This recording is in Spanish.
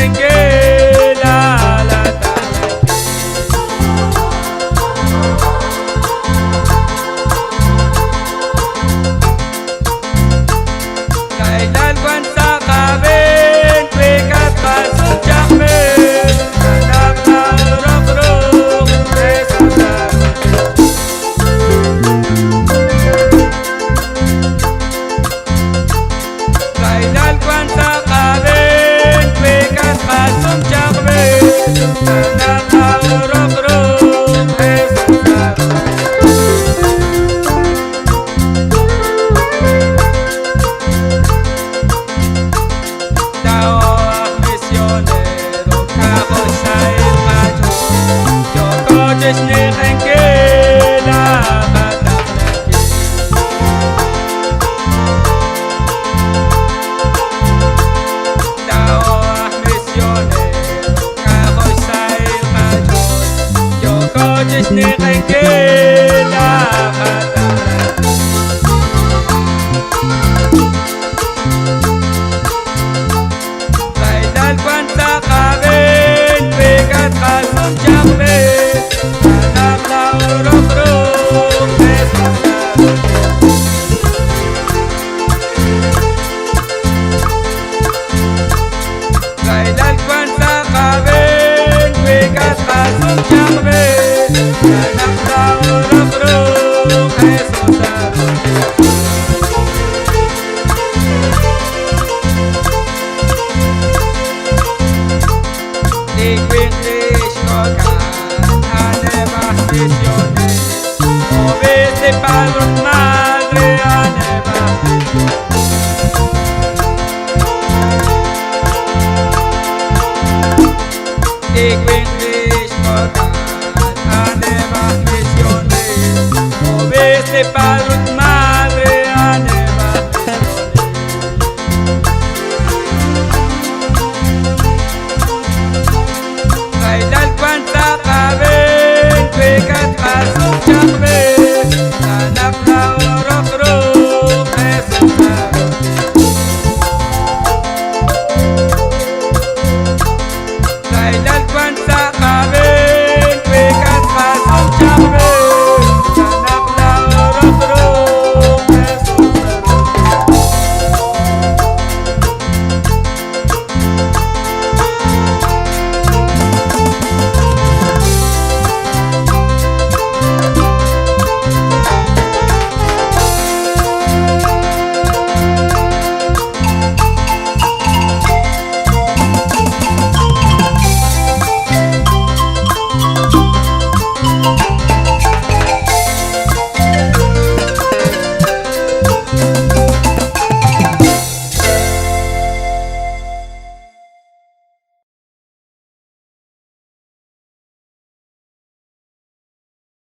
renguela la Kailan kwan sa kabin Pikat pasok jakmin Anak na urok-urok Preso sa Kailan kwan sa kabin Pikat pasok jakmin Anak na urok-urok Preso sa Jeshni renguela bataknaki Daoah misionero kahoy sa ilkachon Yoko jeshni renguela bataknaki Kailan kwan sa kabin Pikat kasong jakmin Kailan kwan sa kabin Pikat pasok jakmin Anak na urok-urok Jesus English kokan Anebas misiones Obede padre madre Anebas English kokan Anebas misiones Obede padre